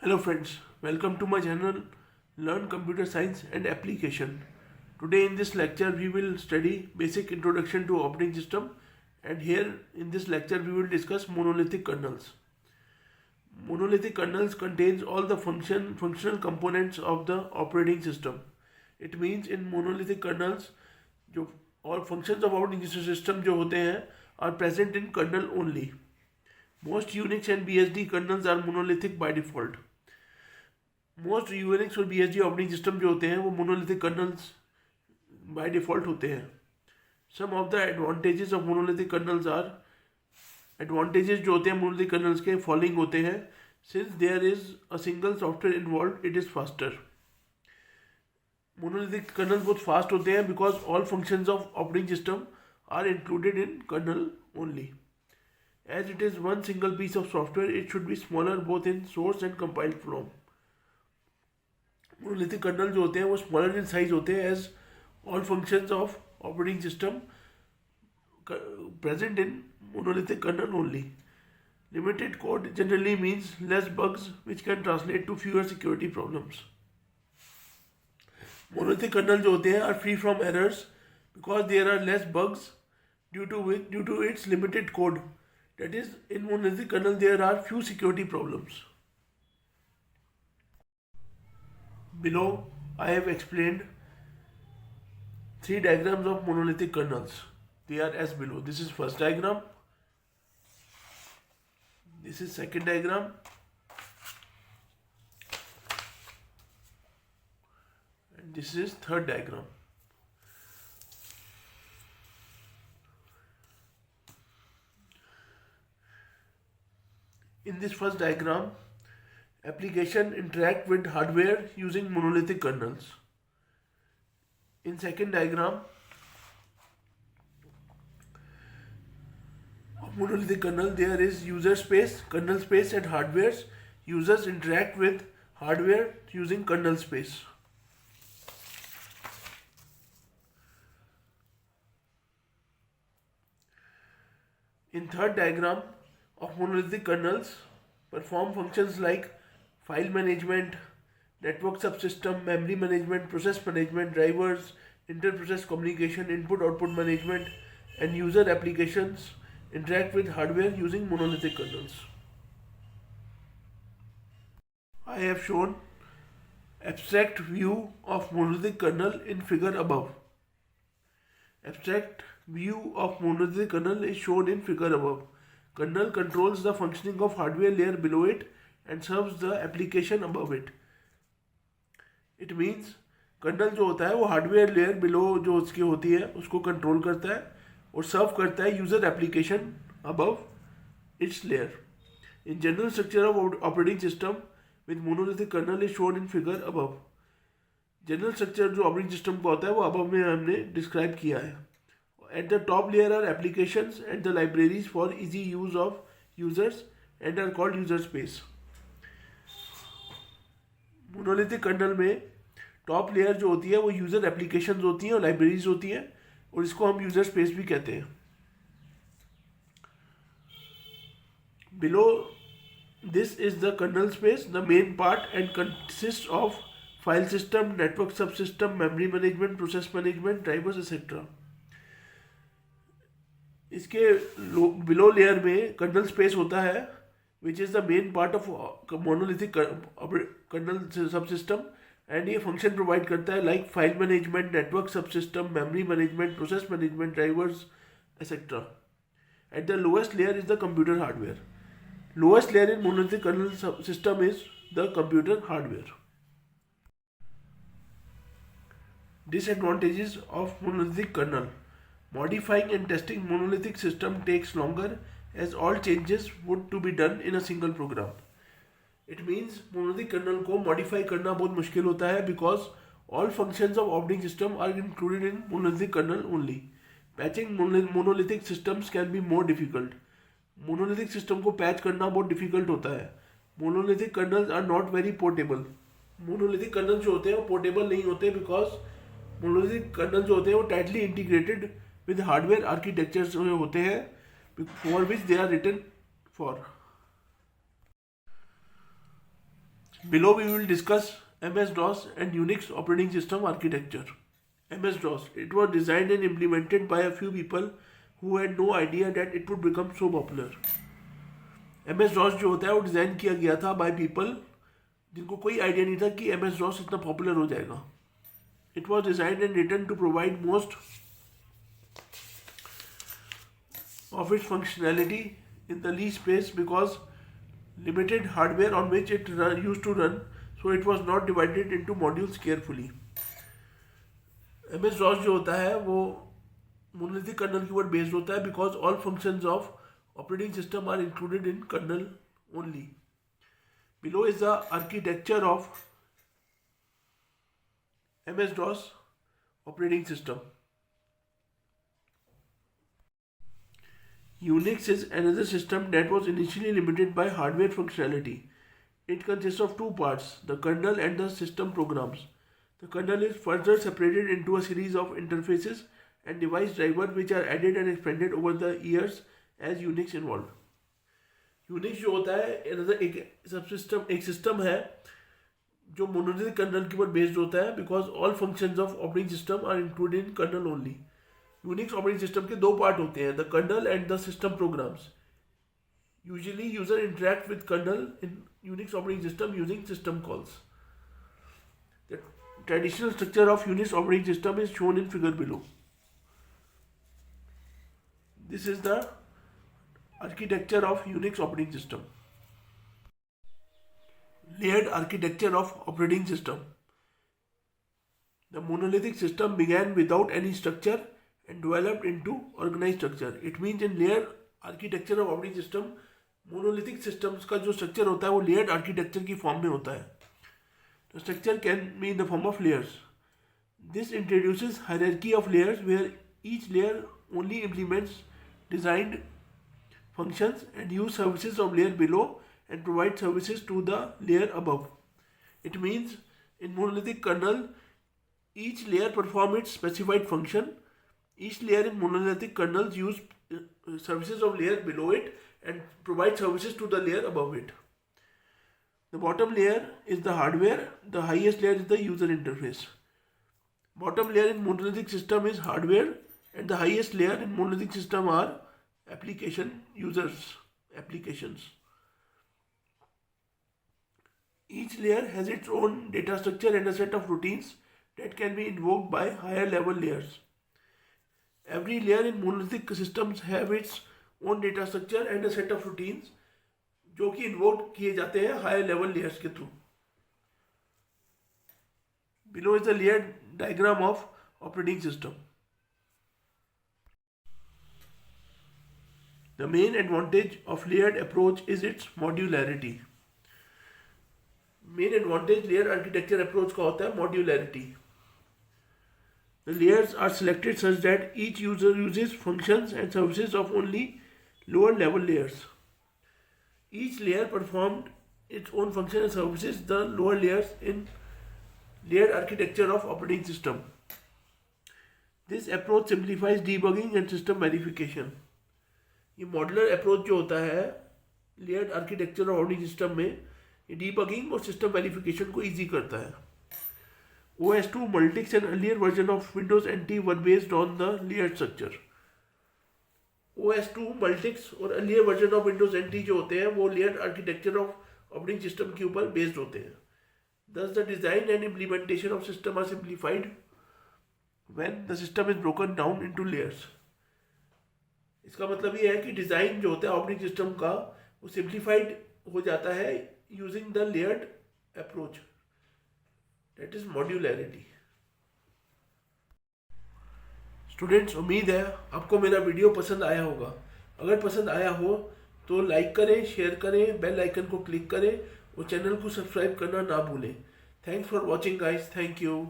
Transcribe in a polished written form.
Hello friends, welcome to my channel Learn Computer Science and Application. Today in this lecture we will study basic introduction to operating system, and here in this lecture we will discuss monolithic kernels. Monolithic kernels contains all the functional components of the operating system. It means in monolithic kernels जो all functions of operating system जो होते हैं are present in kernel only. Most Unix and BSD kernels are monolithic by default. Most UNIX और BSD operating system जो होते हैं वो monolithic colonel's bye default होते हैं. Some of the advantages of monolithic kernels are, advantages जो होते हैं मोनोलिथिक कर्नल्स के फॉलोइंग होते हैं. Since there is a single software involve it is faster. Monolithic kernels बहुत फास्ट होते हैं because all functions of operating system are included in kernel only. As it is one single piece of software it should be smaller both in source and compiled form. Monolithic kernel जो होते हैं वो smaller in size होते हैं as all functions of operating system present in monolithic kernel only. Limited code generally means less bugs, which can translate to fewer security problems. Monolithic kernel जो होते हैं are free from errors because there are less bugs due to its limited code. That is, in monolithic kernel there are few security problems. Below I have explained three diagrams of monolithic kernels. They are as below. This is first diagram, this is second diagram, and this is third diagram. In this first diagram, application interact with hardware using monolithic kernels. In second diagram of monolithic kernel, there is user space, kernel space and hardware. Users interact with hardware using kernel space. In third diagram of monolithic kernels, perform functions like file management, network subsystem, memory management, process management, drivers, inter-process communication, input-output management, and user applications interact with hardware using monolithic kernels. I have shown abstract view of monolithic kernel in figure above. Abstract view of monolithic kernel is shown in figure above. Kernel controls the functioning of hardware layer below it and serves the application above it. It means kernel जो होता है वो hardware layer below जो उसकी होती है उसको control करता है और सर्व करता है user application above its layer. In general structure of operating system with monolithic kernel is shown in figure above. General structure जो ऑपरेटिंग सिस्टम का होता है वो अबव में हमने डिस्क्राइब किया है. At the top layer are applications and the libraries for easy use of users and are called user space. Monolithic kernel में टॉप लेयर जो होती है वो यूज़र एप्लीकेशंस होती हैं और लाइब्रेरीज होती हैं और इसको हम यूज़र स्पेस भी कहते हैं. Below this is the kernel space, the main part and consist of file system, network sub system, memory management, process management, drivers etcetera. इसके बिलो लेयर में कर्नल स्पेस होता है which is the main part of monolithic kernel subsystem, and ये function provide करता है like file management, network subsystem, memory management, process management, drivers etcetera. At the lowest layer is the computer hardware. Lowest layer in monolithic kernel system is the computer hardware. Disadvantages of monolithic kernel. Modifying and testing monolithic system takes longer as all changes would to be done in a single program. It means monolithic kernel को modify करना बहुत मुश्किल होता है because all functions of operating system are included in monolithic kernel only. Patching monolithic systems can be more difficult. Monolithic system को patch करना बहुत difficult होता है. Monolithic kernels are not very portable. Monolithic kernels जो होते हैं वो portable नहीं होते because monolithic kernels जो होते हैं वो tightly integrated with hardware architectures होते हैं for which they are written for. Below we will discuss MS-DOS and Unix operating system architecture. MS-DOS. It was designed and implemented by a few people who had no idea that it would become so popular. MS-DOS जो होता है वो design किया गया था by people जिनको कोई idea नहीं था कि MS-DOS इतना पॉपुलर हो जाएगा. It was designed and written to provide most of its functionality in the least space because limited hardware on which it used to run, so it was not divided into modules carefully. MS-DOS जो होता है वो monolithic kernel के ऊपर based होता है because all functions of operating system are included in kernel only. Below is the architecture of MS-DOS operating system. Unix is another system that was initially limited by hardware functionality. It consists of two parts, the kernel and the system programs. The kernel is further separated into a series of interfaces and device drivers which are added and expanded over the years as Unix evolved. Unix जो होता है another एक system है जो monolithic kernel के ऊपर based होता है because all functions of operating system are included in kernel only. Unix operating system के दो पार्ट होते हैं, the kernel and the system programs. Usually user interact with kernel in Unix operating system using system calls. The traditional structure of Unix operating system is shown in figure below. This is the architecture of Unix operating system. Layered architecture of operating system. The monolithic system began without any structure and developed into organized structure. It means in layered architecture of operating system, monolithic systems का जो structure होता है वो layered architecture की form में होता है. The structure can be in the form of layers. This introduces hierarchy of layers where each layer only implements designed functions and use services of layer below and provide services to the layer above. It means in monolithic kernel, each layer performs its specified function. Each layer in monolithic kernels use services of layer below it and provide services to the layer above it. The bottom layer is the hardware. The highest layer is the user interface. Bottom layer in monolithic system is hardware and the highest layer in monolithic system are applications. Each layer has its own data structure and a set of routines that can be invoked by higher level layers. Every layer in monolithic systems have its own data structure and a set of routines जो कि invoke किए जाते हैं higher level layers के through. Below is the layer diagram of operating system. The main advantage of layered approach is its modularity. Main advantage layered architecture approach का होता है modularity. The layers are selected such that each user uses functions and services of only lower level layers. Each layer performed its own function and services the lower layers in layered architecture of operating system. This approach simplifies debugging and system verification. ये modular approach जो होता है layered architecture और operating system में ये debugging और system verification को easy करता है. OS2 Multics, an earlier version of Windows NT, were based on the layered structure. OS2 Multics और earlier version of Windows NT जो होते हैं वो layered architecture of operating system के ऊपर based होते हैं. Thus the design and implementation of system are simplified when the system is broken down into layers. इसका मतलब ये है कि डिज़ाइन जो होता है ऑपरेटिंग सिस्टम का वो सिंप्लीफाइड हो जाता है using the layered approach. That is modularity. Students, उम्मीद है आपको मेरा वीडियो पसंद आया होगा. अगर पसंद आया हो तो लाइक करें, शेयर करें, बेल आइकन को क्लिक करें और चैनल को सब्सक्राइब करना ना भूलें. Thanks for watching guys. Thank you.